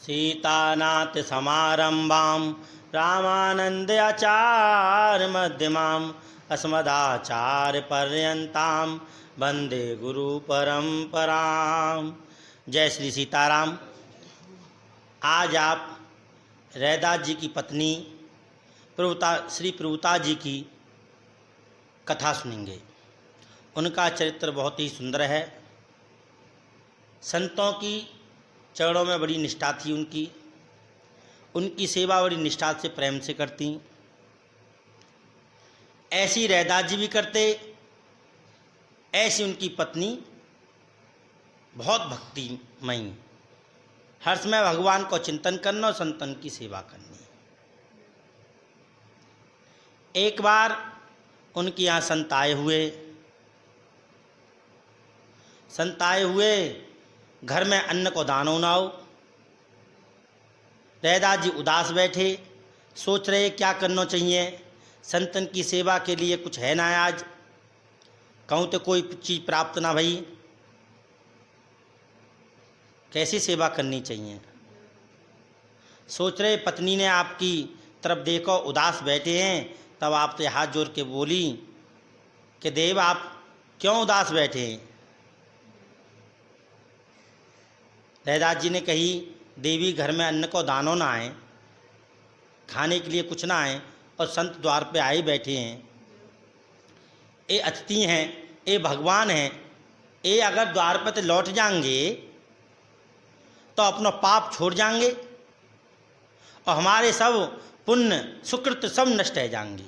सीतानाथ समारंभां रामानंदाचार्य मध्यमाम् अस्मदाचार्य पर्यंतां वंदे गुरु परंपरां। जय श्री सीताराम। आज आप रैदास जी की पत्नी श्री प्रभुता जी की कथा सुनेंगे। उनका चरित्र बहुत ही सुंदर है। संतों की चरणों में बड़ी निष्ठा थी उनकी सेवा बड़ी निष्ठा से प्रेम से करती। ऐसी रैदास जी भी करते, ऐसी उनकी पत्नी बहुत भक्तिमयी, हर समय भगवान को चिंतन करना और संतन की सेवा करनी। एक बार उनके यहाँ संत आए हुए घर में अन्न को दानो ना हो। रैदास जी उदास बैठे, सोच रहे क्या करना चाहिए। संतन की सेवा के लिए कुछ है ना आज, कहूँ तो कोई चीज़ प्राप्त ना भई, कैसी सेवा करनी चाहिए। सोच रहे, पत्नी ने आपकी तरफ देखो, उदास बैठे हैं। तब आप तो हाथ जोड़ के बोली कि देव आप क्यों उदास बैठे हैं। रैदास जी ने कही, देवी घर में अन्न को दानो ना आए, खाने के लिए कुछ ना आए, और संत द्वार पे आए बैठे हैं। ये अतिथि हैं, ये भगवान हैं। ये अगर द्वार पर तो लौट जाएंगे तो अपना पाप छोड़ जाएंगे और हमारे सब पुण्य सुकृत सब नष्ट हो जाएंगे।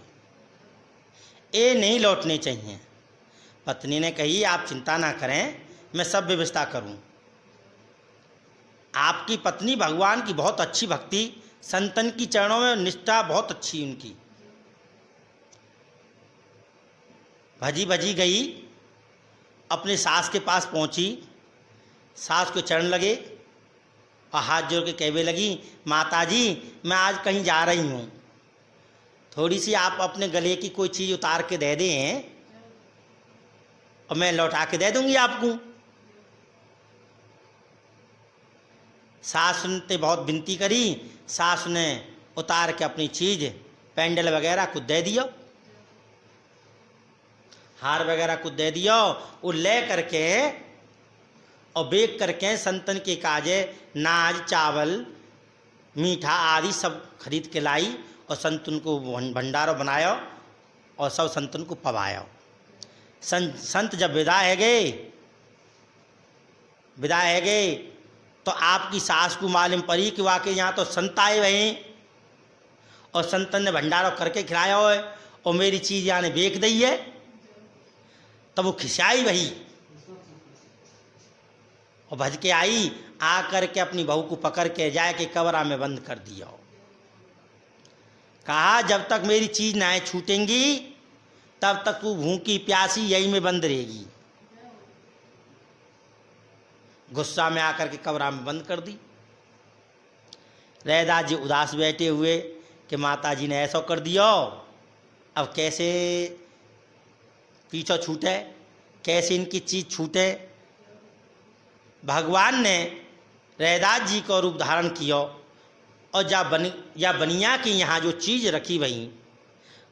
ये नहीं लौटने चाहिए। पत्नी ने कही, आप चिंता ना करें, मैं सब व्यवस्था करूं। आपकी पत्नी भगवान की बहुत अच्छी भक्ति, संतन की चरणों में निष्ठा बहुत अच्छी उनकी। भजी भजी गई, अपने सास के पास पहुंची, सास को चरण लगे और हाथ जोड़ के कहने लगी, माता जी मैं आज कहीं जा रही हूँ, थोड़ी सी आप अपने गले की कोई चीज़ उतार के दे दें और मैं लौटा के दे दूंगी आपको। सास ने बहुत विनती करी, सास ने उतार के अपनी चीज़ पेंडल वगैरह कुछ दे दियो, हार वगैरह कुछ दे दियो। वो ले करके और बेच करके संतन के काजे नाज चावल मीठा आदि सब खरीद के लाई और संतन को भंडारो बनायो और सब संतन को पवायो। संत जब विदा है गए तो आपकी सास को मालूम पड़ी कि वाकई यहाँ तो संत आए हुए हैं और संतन ने भंडारो करके खिलाया हो और मेरी चीज़ यहाँ ने बेच दी है। तब वो खिसियाई वही और भज के आई, आ करके अपनी बहू को पकड़ के जाए के कमरा में बंद कर दिया। कहा, जब तक मेरी चीज़ ना छूटेंगी तब तक तू भूखी प्यासी यही में बंद रहेगी। गुस्सा में आकर के कमरा में बंद कर दी। रैदास जी उदास बैठे हुए कि माता जी ने ऐसा कर दिया, अब कैसे पीछा छूटे, कैसे इनकी चीज़ छूटे। भगवान ने रैदास जी को रूप धारण किया और या बनिया की यहाँ जो चीज़ रखी वहीं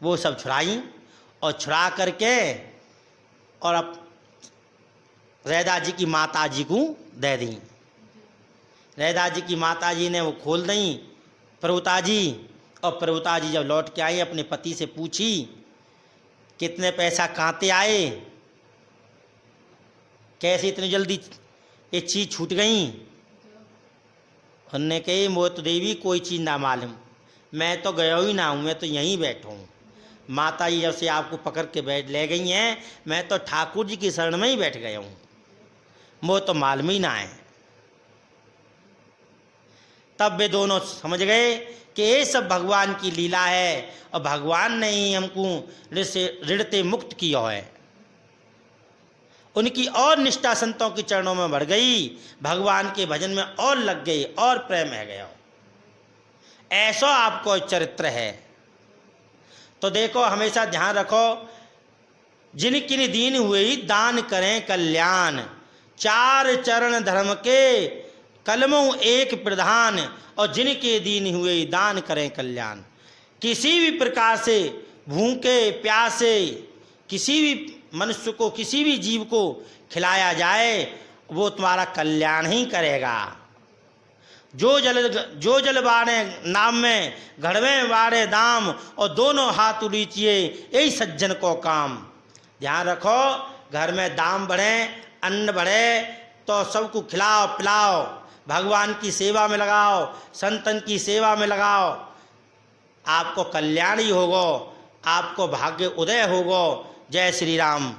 वो सब छुड़ाई और छुड़ा करके और अब रैदास जी की माता जी को दे दी। रैदास जी की माता जी ने वो खोल दी प्रभुता जी, और प्रभुता जी जब लौट के आई अपने पति से पूछी, कितने पैसा कहाँते आए, कैसे इतनी जल्दी ये चीज़ छूट गई। उन्होंने कही, मोत देवी कोई चीज़ ना मालूम, मैं तो गया ही ना हूँ, मैं तो यहीं बैठा हूँ। माता जी जब से आपको पकड़ के बैठ ले गई हैं, मैं तो ठाकुर जी की शरण में ही बैठ गया हूँ, वो तो मालूम ही ना है। तब वे दोनों समझ गए कि ये सब भगवान की लीला है और भगवान ने ही हमको ऋण से मुक्त किया है। उनकी और निष्ठा संतों के चरणों में बढ़ गई, भगवान के भजन में और लग गई और प्रेम है गया। ऐसा आपको चरित्र है। तो देखो, हमेशा ध्यान रखो, जिनकिन दीन हुए दान करें कल्याण, चार चरण धर्म के कलमों एक प्रधान, और जिनके दीन हुए दान करें कल्याण। किसी भी प्रकार से भूखे प्यासे किसी भी मनुष्य को, किसी भी जीव को खिलाया जाए, वो तुम्हारा कल्याण ही करेगा। जो जल बारे नाम में, घड़वे बारे दाम, और दोनों हाथ उलीचिए, यही सज्जन को काम। ध्यान रखो, घर में दाम बढ़े, अन्न बढ़े, तो सबको खिलाओ पिलाओ, भगवान की सेवा में लगाओ, संतन की सेवा में लगाओ, आपको कल्याण ही होगो, आपको भाग्य उदय होगो। जय श्री राम।